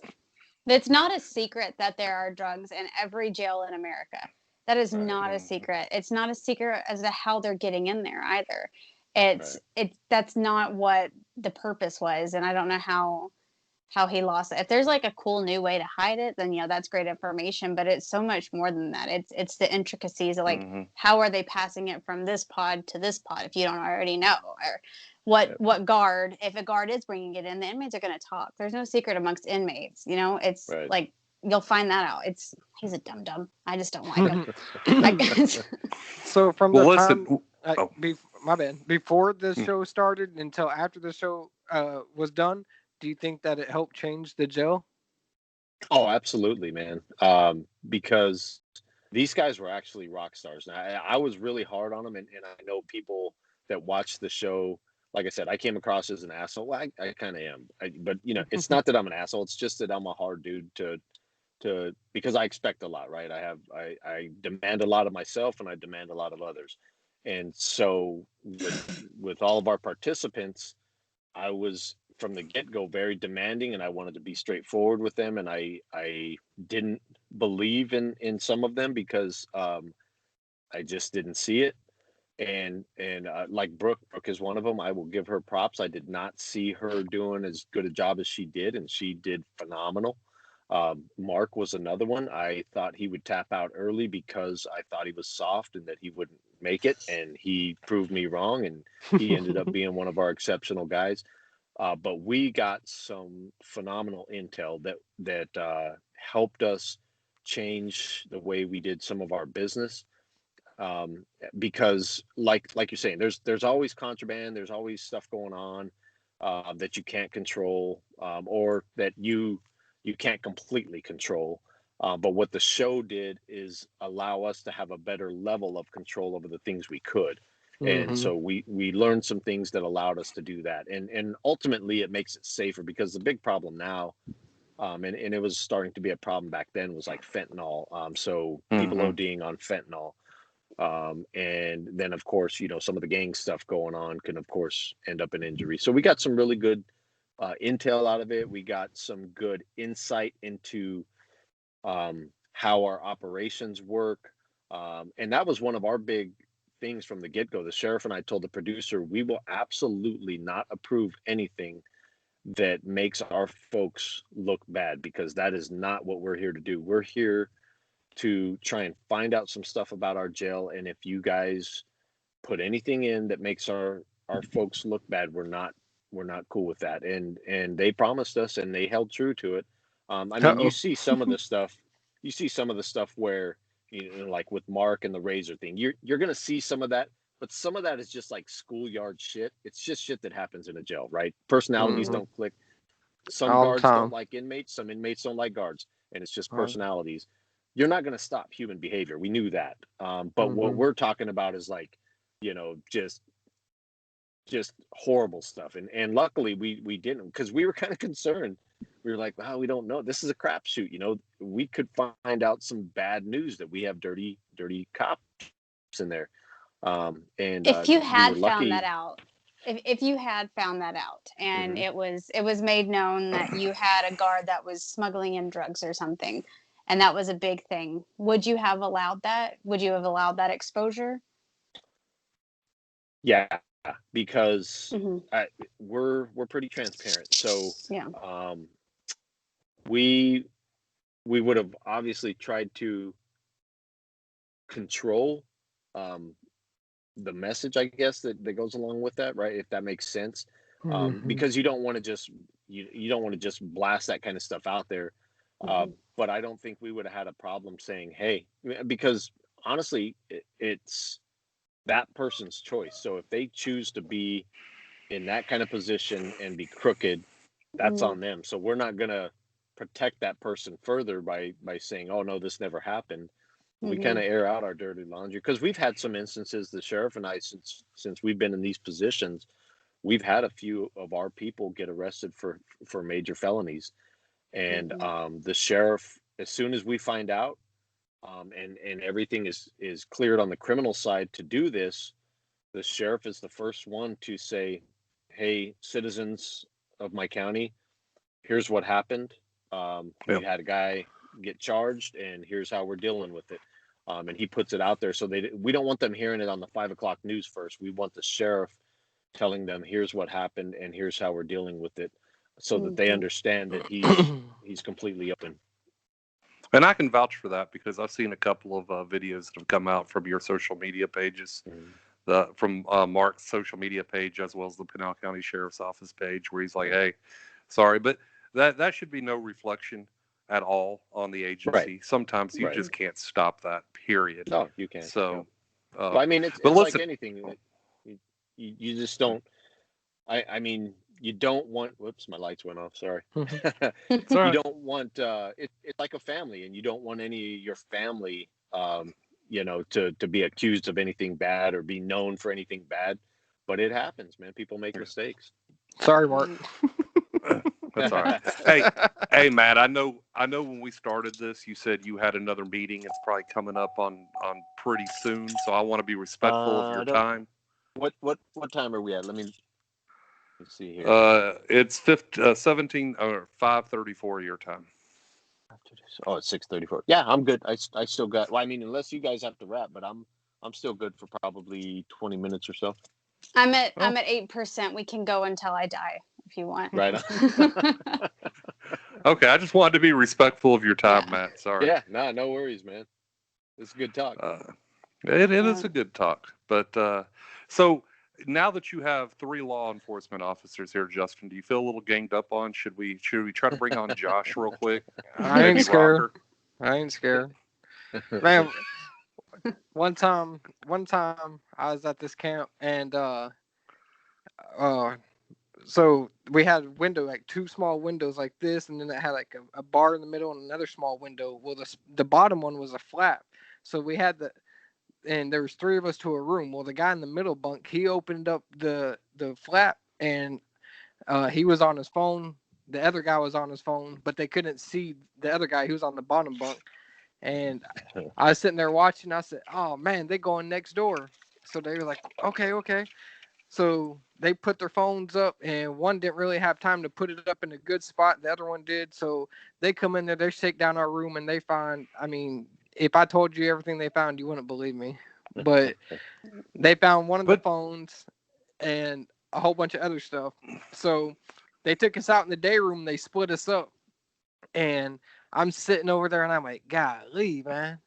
It's not a secret that there are drugs in every jail in America. That is not a secret. It's not a secret as to how they're getting in there either. That's not what the purpose was, and I don't know how he lost it. If there's like a cool new way to hide it, then that's great information. But it's so much more than that. It's the intricacies of like how are they passing it from this pod to this pod if you don't already know, or what guard, if a guard is bringing it in, the inmates are going to talk. There's no secret amongst inmates. It's like you'll find that out. He's a dum-dum. I just don't like him. So from the time, my bad, before the show started until after the show was done, do you think that it helped change the jail? Oh, absolutely, man. Because these guys were actually rock stars. Now, I was really hard on them, and I know people that watch the show. Like I said, I came across as an asshole. Well, I kind of am. But it's not that I'm an asshole. It's just that I'm a hard dude to because I expect a lot, right? I demand a lot of myself, and I demand a lot of others. And so with all of our participants, I was from the get-go very demanding, and I wanted to be straightforward with them. And I didn't believe in some of them because I just didn't see it. And like Brooke is one of them. I will give her props. I did not see her doing as good a job as she did, and she did phenomenal. Mark was another one. I thought he would tap out early because I thought he was soft and that he wouldn't make it, and he proved me wrong, and he ended up being one of our exceptional guys. But we got some phenomenal intel that helped us change the way we did some of our business. Because like you're saying, there's always contraband, there's always stuff going on that you can't control, or that you can't completely control. But what the show did is allow us to have a better level of control over the things we could. And so we learned some things that allowed us to do that. And ultimately it makes it safer, because the big problem now, and it was starting to be a problem back then, was like fentanyl. So people ODing on fentanyl. And then of course, some of the gang stuff going on can of course end up in injury. So we got some really good intel out of it. We got some good insight into how our operations work. And that was one of our big things from the get-go. The sheriff and I told the producer, we will absolutely not approve anything that makes our folks look bad, because that is not what we're here to do. We're here to try and find out some stuff about our jail, and if you guys put anything in that makes our folks look bad, we're not cool with that. And they promised us, and they held true to it. I mean, Uh-oh. you see some of the stuff where, like with Mark and the razor thing, you're gonna see some of that, but some of that is just like schoolyard shit. It's just shit that happens in a jail, right? Personalities Mhm. don't click. Some All the guards time. don't like inmates, some inmates don't like guards, and it's just All right. personalities. You're not gonna stop human behavior. We knew that. But what Mhm. we're talking about is like, just horrible stuff. And luckily we didn't, because we were kind of concerned. We were like, wow, we don't know, this is a crapshoot. We could find out some bad news that we have dirty cops in there. And If you we had were found lucky. that out, if you had found that out, and Mhm. it was made known that you had a guard that was smuggling in drugs or something, and that was a big thing, would you have allowed that? Would you have allowed that exposure? Yeah, because Hmm. we're pretty transparent. So Yeah. um, we would have obviously tried to control um, the message, I guess, that goes along with that, right? If that makes sense, Mhm. because you don't want to just you don't want to just blast that kind of stuff out there. Hmm. But I don't think we would have had a problem saying, "Hey," because honestly, it's that person's choice. So if they choose to be in that kind of position and be crooked, that's Hmm. on them. So we're not gonna protect that person further by saying, "Oh no, this never happened." We kind Hmm. of air out our dirty laundry, because we've had some instances, the sheriff and I, since we've been in these positions, we've had a few of our people get arrested for major felonies. And Hmm. the sheriff, as soon as we find out, and everything is cleared on the criminal side to do this, the sheriff is the first one to say, "Hey, citizens of my county, here's what happened. We Yep. had a guy get charged, and here's how we're dealing with it." And he puts it out there, so we don't want them hearing it on the 5 o'clock news first. We want the sheriff telling them, "Here's what happened, and here's how we're dealing with it," so that they Hmm. understand that he's completely open. And I can vouch for that because I've seen a couple of videos that have come out from your social media pages, Mhm. from Mark's social media page as well as the Pinal County Sheriff's Office page, where he's like, Right. "Hey, sorry, but that should be no reflection at all on the Right. agency. Sometimes you Right. just can't stop that. Period." No, you can't. Yeah. So, But I mean, but it's like listen, anything. You just don't. I mean, you don't want. Whoops, my lights went off. Sorry. Mhm. it's all You right. don't want. It's like a family, and you don't want any of your family, to be accused of anything bad or be known for anything bad. But it happens, man. People make mistakes. Sorry, Mark. That's all right. Hey, Matt. I know. When we started this, you said you had another meeting. It's probably coming up on pretty soon. So I want to be respectful of your I don't. time. What time are we at? Let's see here. It's 17 or 5:34 your time. Oh, it's 6:34. Yeah, I'm good. I still got. Well, I mean, unless you guys have to wrap, but I'm still good for probably 20 minutes or so. I'm at Oh, 8%. We can go until I die if you want. Right. okay. I just wanted to be respectful of your time, Yeah. Matt. Sorry. Yeah. Nah, no worries, man. It's a good talk. It Yeah. is a good talk. But so now that you have 3 law enforcement officers here, Justin, do you feel a little ganged up on? Should we try to bring on Josh real quick? I ain't Maybe scared. Roger. I ain't scared. Man, one time I was at this camp, and so we had a window, like 2 small windows like this, and then it had like a bar in the middle and another small window. Well, the bottom one was a flap, so we had and there was 3 of us to a room. Well, the guy in the middle bunk, he opened up the flap, and he was on his phone. The other guy was on his phone, but they couldn't see the other guy. He was on the bottom bunk, and I was sitting there watching. I said, "Oh man, they going next door." So they were like, "Okay." So they put their phones up, and one didn't really have time to put it up in a good spot. The other one did. So they come in there, they shake down our room, and they find, I mean, if I told you everything they found, you wouldn't believe me. But they found one of the But phones and a whole bunch of other stuff. So they took us out in the day room. They split us up. And I'm sitting over there and I'm like, golly, man.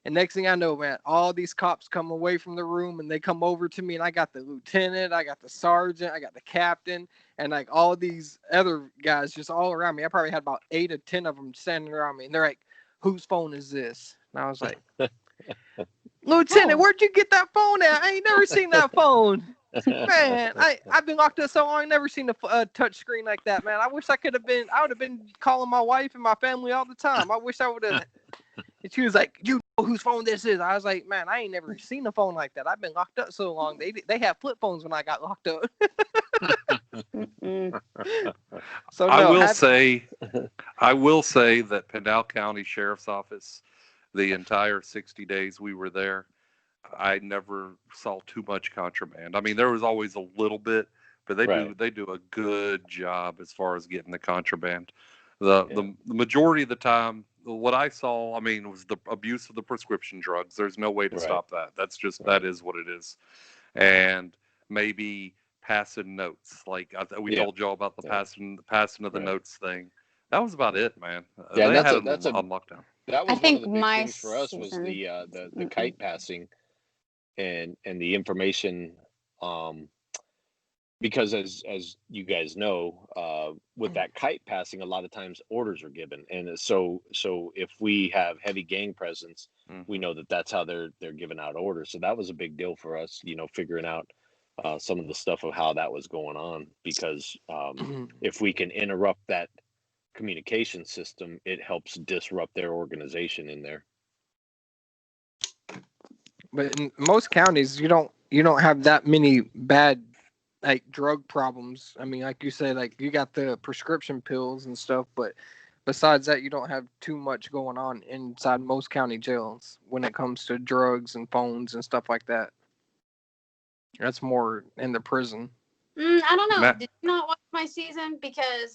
And next thing I know, man, all these cops come away from the room and they come over to me, and I got the lieutenant, I got the sergeant, I got the captain, and like all these other guys just all around me. I probably had about 8 or 10 of them standing around me, and they're like, whose phone is this? And I was like, Lieutenant, where'd you get that phone at? I ain't never seen that phone. Man, I've been locked up so long, I never seen a touch screen like that, man. I wish I would have been calling my wife and my family all the time. I wish I would have. And she was like, you know whose phone this is? I was like, man, I ain't never seen a phone like that. I've been locked up so long. They had flip phones when I got locked up. So no, I will say that Pinal County Sheriff's Office, the entire 60 days we were there, I never saw too much contraband. I mean, there was always a little bit, but they do a good job as far as getting the contraband. The majority of the time, what I saw, I mean, was the abuse of the prescription drugs. There's no way to stop that. That's just that is what it is. And maybe passing notes, like we told y'all about the passing of the notes thing. That was about it, man. Yeah, they that's had a on lockdown. That was I think one of the big my things for us was season- the kite passing and the information, because as you guys know, with that kite passing, a lot of times orders are given, and so if we have heavy gang presence, we know that that's how they're giving out orders. So that was a big deal for us, figuring out some of the stuff of how that was going on, because if we can interrupt that communication system, it helps disrupt their organization in there. But in most counties, you don't have that many bad like drug problems. I mean, like you said, like you got the prescription pills and stuff, but besides that, you don't have too much going on inside most county jails when it comes to drugs and phones and stuff like that. That's more in the prison. I don't know. Did you not watch my season? Because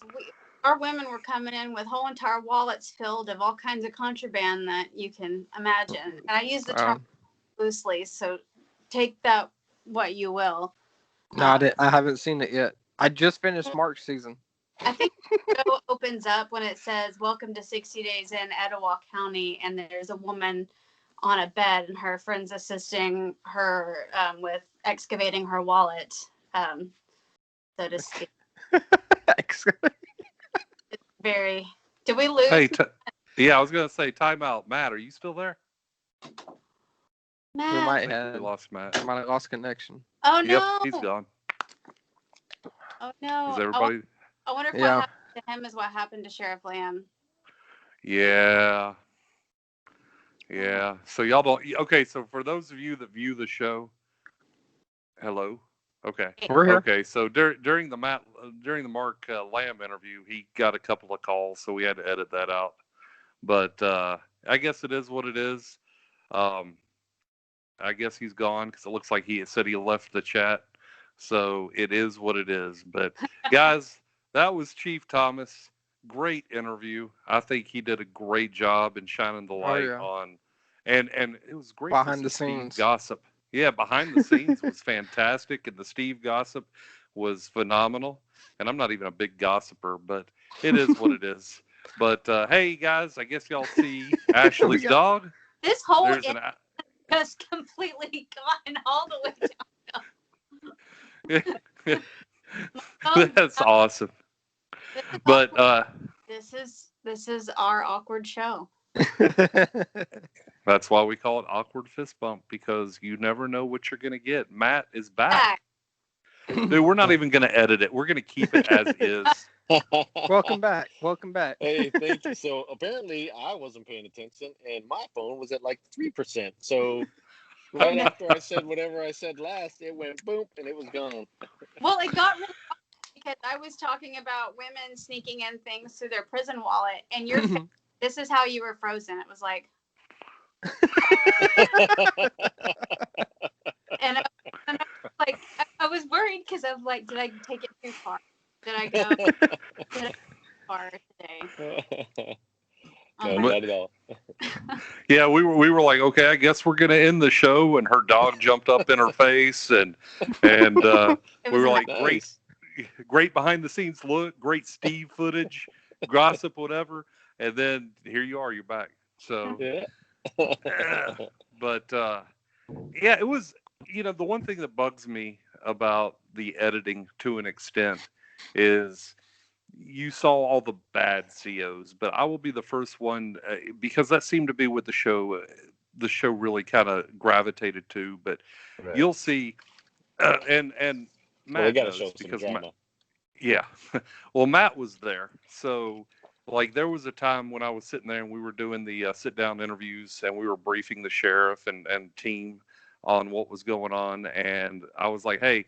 our women were coming in with whole entire wallets filled of all kinds of contraband that you can imagine. And I use the term loosely, so take that what you will. No, I haven't seen it yet. I just finished Mark's season. I think the show opens up when it says, "Welcome to 60 Days in Etowah County," and there's a woman on a bed, and her friend's assisting her with excavating her wallet, so to speak. It's very. Did we lose? Hey, yeah, I was gonna say timeout. Matt, are you still there? Matt. We might We lost Matt. might have lost connection. Oh no! Yep, he's gone. Oh no! Is everybody? I wonder if what happened to him is what happened to Sheriff Lamb. Yeah. So y'all don't. Okay, so for those of you that view the show, hello. Okay. We're here. Okay, so during the Mark Lamb interview, he got a couple of calls, so we had to edit that out. But I guess it is what it is. I guess he's gone because it looks like he said he left the chat. So it is what it is. But guys, that was Chief Thomas. Great interview. I think he did a great job in shining the light on, and it was great behind the scenes gossip. Yeah, behind the scenes was fantastic, and the Steve gossip was phenomenal. And I'm not even a big gossiper, but it is what it is. But hey, guys, I guess y'all see Ashley's dog. This whole has completely gone all the way down. That's awesome. But this is our awkward show. That's why we call it awkward fist bump, because you never know what you're gonna get. Matt is back. Dude, we're not even gonna edit it. We're gonna keep it as is. Welcome back. Hey, thank you. So apparently I wasn't paying attention, and my phone was at like 3%. So right after I said whatever I said last, it went boom, and it was gone. Well, it got really because I was talking about women sneaking in things through their prison wallet, and this is how you were frozen. It was like, and I was worried because I was like, did I take it too far? Did I go too far today? No, not at all. Yeah, we were like, okay, I guess we're gonna end the show, and her dog jumped up in her face, and we were like, great. great behind the scenes look, great Steve footage, gossip, whatever, and then here you are, you're back. So, Yeah. but yeah, it was. The one thing that bugs me about the editing to an extent is you saw all the bad COs, but I will be the first one because that seemed to be what the show really kind of gravitated to. But Right. you'll see, and Well, they Matt got to knows show some because drama. yeah, well, Matt was there, so like there was a time when I was sitting there and we were doing the sit down interviews and we were briefing the sheriff and team on what was going on, and I was like, hey,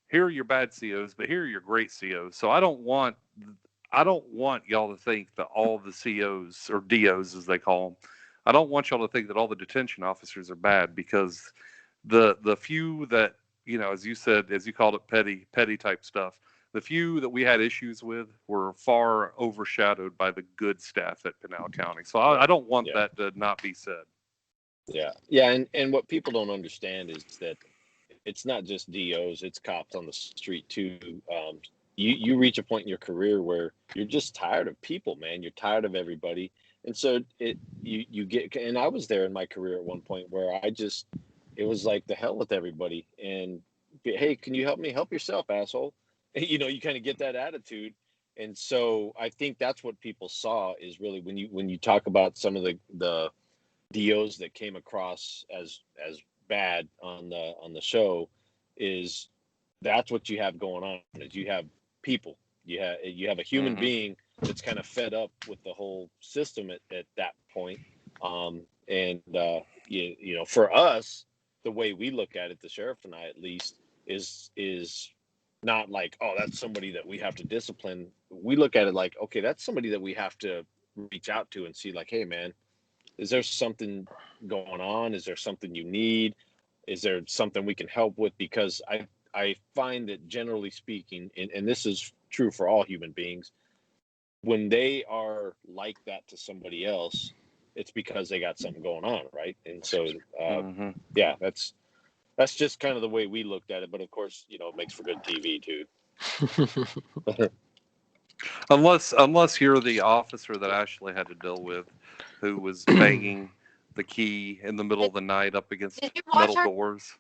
here are your bad COs, but here are your great COs. So I don't want y'all to think that all the COs or DOs as they call them, I don't want y'all to think that all the detention officers are bad, because the few that, as you said, as you called it, petty type stuff, the few that we had issues with were far overshadowed by the good staff at Pinal County. So I don't want that to not be said. Yeah. And what people don't understand is that it's not just DOs, it's cops on the street too. You reach a point in your career where you're just tired of people, man. You're tired of everybody. And so you get, and I was there in my career at one point where it was like the hell with everybody. And hey, can you help me? Help yourself, asshole. You kind of get that attitude. And so I think that's what people saw is really when you talk about some of the DOs that came across as bad on the show, is that's what you have going on, is you have people, you have a human being that's kind of fed up with the whole system at that point. And for us, the way we look at it, the sheriff and I at least, is not like, oh, that's somebody that we have to discipline. We look at it like, okay, that's somebody that we have to reach out to and see, like, hey man, is there something going on? Is there something you need? Is there something we can help with? Because I find that generally speaking, and this is true for all human beings, when they are like that to somebody else, it's because they got something going on, right? And so, yeah, that's just kind of the way we looked at it. But of course, it makes for good TV too. Unless you're the officer that Ashley had to deal with, who was banging the key in the middle of the night up against metal doors.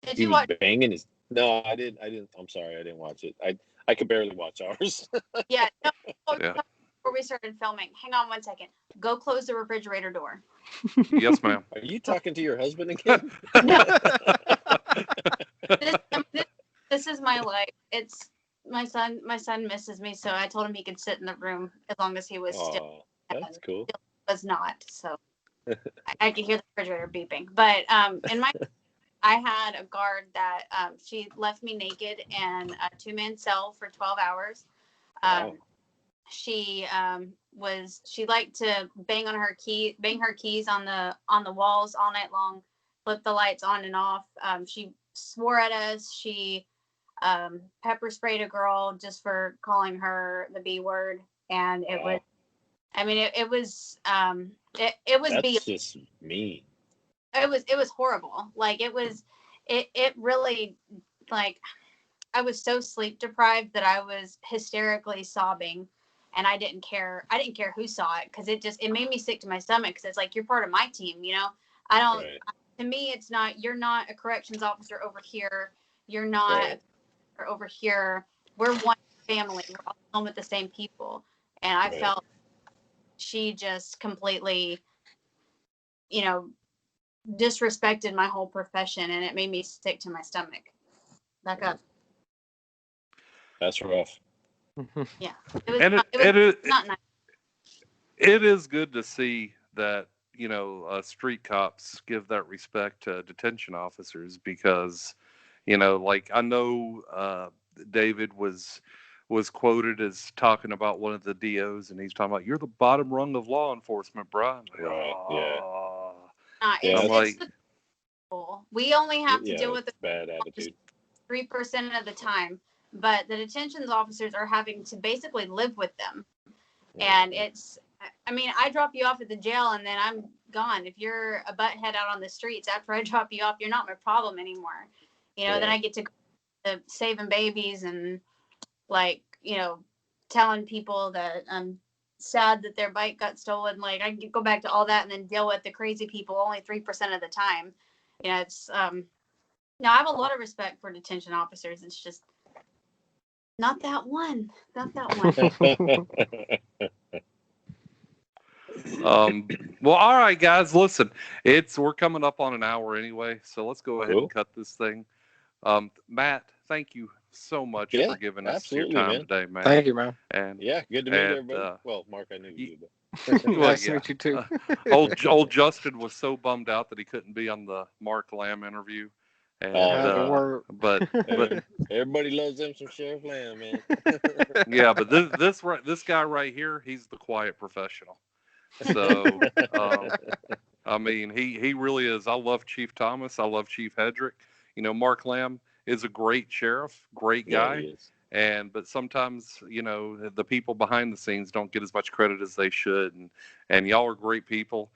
Did He you was watch? banging his. No, I didn't. I'm sorry, I didn't watch it. I could barely watch ours. Yeah. No, Yeah. Before we started filming, hang on one second. Go close the refrigerator door. Yes, ma'am. Are you talking to your husband again? No. This is my life. It's my son. My son misses me, so I told him he could sit in the room as long as he was still. That's cool. Still was not, so I could hear the refrigerator beeping. But I had a guard that she left me naked in a 2-man cell for 12 hours. Wow. She liked to bang her keys on the walls all night long, flip the lights on and off. She swore at us. She pepper sprayed a girl just for calling her the B word, and it was. I mean, it was. It was. That's just mean. It was horrible. Like it really, like, I was so sleep deprived that I was hysterically sobbing, and I didn't care who saw it, because it made me sick to my stomach, because it's like, you're part of my team, I don't. Right. To me, it's not, you're not a corrections officer over here, you're not over here. We're one family. We're all home with the same people, and I felt she just completely, disrespected my whole profession, and it made me sick to my stomach. Back up. That's rough. Yeah, it was not nice. It is good to see that street cops give that respect to detention officers, because like, I know David was quoted as talking about one of the DOs, and he's talking about, you're the bottom rung of law enforcement, bro. Like, right. I'm like, we only have to deal with the bad attitude 3% of the time, but the detention officers are having to basically live with them. And I drop you off at the jail and then I'm gone. If you're a butthead out on the streets after I drop you off, you're not my problem anymore. Then I get to go to to saving babies and like, telling people that I'm sad that their bike got stolen. Like I can go back to all that and then deal with the crazy people only 3% of the time. It's no, I have a lot of respect for detention officers. It's just not that one. Not that one. Well, all right, guys, listen, we're coming up on an hour anyway, so let's go ahead and cut this thing. Matt, thank you so much for giving us your time today, man. Thank you, man. And good to meet everybody. Well, Mark, I knew you, but nice to meet you too. old Justin was so bummed out that he couldn't be on the Mark Lamb interview. And, but everybody loves them some Sheriff Lamb, man. Yeah, but this guy right here, he's the quiet professional. So I mean, he really is. I love Chief Thomas. I love Chief Hedrick. Mark Lamb is a great sheriff, great guy. Yeah, he is. But sometimes, the people behind the scenes don't get as much credit as they should. And y'all are great people.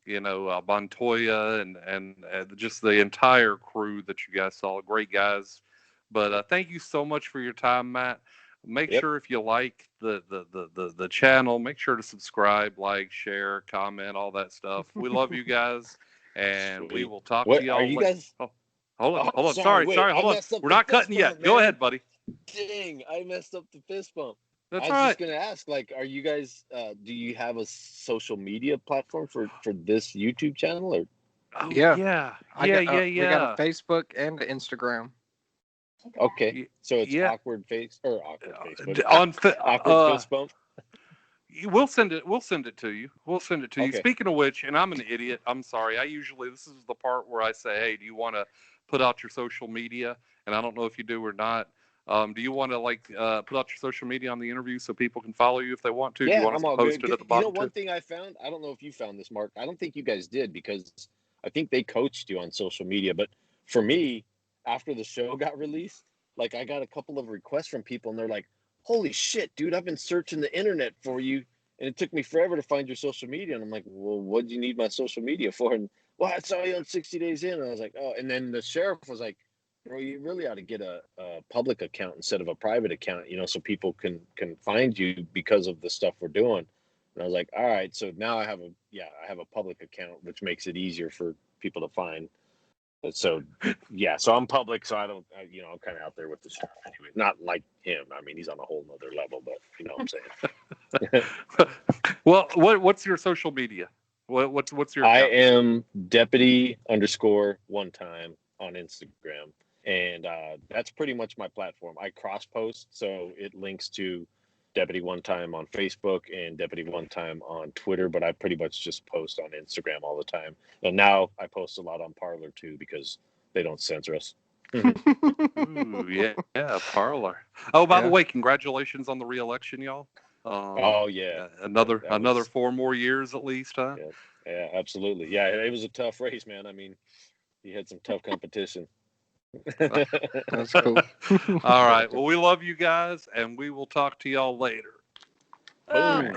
Montoya and just the entire crew that you guys saw, great guys. But thank you so much for your time, Matt. Make sure if you like the channel, make sure to subscribe, like, share, comment, all that stuff. We love you guys, and we will talk to y'all later. Guys... Oh, hold on. Sorry, hold on. We're not cutting yet. Man. Go ahead, buddy. Dang, I messed up the fist bump. That's I was just gonna ask, are you guys? Do you have a social media platform for this YouTube channel? Or we got a Facebook and an Instagram. Okay, so it's awkward Facebook awkward fist bump. We'll send it to you. Okay. Speaking of which, and I'm an idiot. I'm sorry. This is the part where I say, hey, do you want to put out your social media? And I don't know if you do or not. Do you want to put out your social media on the interview so people can follow you if they want to? Yeah, do you want us to post it at the bottom? One thing I found, I don't know if you found this, Mark. I don't think you guys did because I think they coached you on social media. But for me, after the show got released, I got a couple of requests from people and they're like, holy shit, dude, I've been searching the internet for you. And it took me forever to find your social media. And I'm like, well, what do you need my social media for? And, well, I saw you on 60 Days In. And I was like, oh. And then the sheriff was like, bro, you really ought to get a public account instead of a private account, so people can find you because of the stuff we're doing. And I was like, all right. So now I have a public account, which makes it easier for people to find. So, so I'm public. So I'm kind of out there with the stuff anyway. Not like him. I mean, he's on a whole nother level, but you know what I'm saying? Well, what's your social media? What's your account? I am Deputy_1time on Instagram. And that's pretty much my platform. I cross post, so it links to Deputy One Time on Facebook and Deputy One Time on Twitter, but I pretty much just post on Instagram all the time. And now I post a lot on Parler too because they don't censor us. Ooh, yeah, Parler. Oh, by the way, congratulations on the re-election, y'all. Another 4 more years at least, huh? Yeah, absolutely. Yeah, it was a tough race, man. I mean, you had some tough competition. That's cool. All right. Well, we love you guys, and we will talk to y'all later. Boom.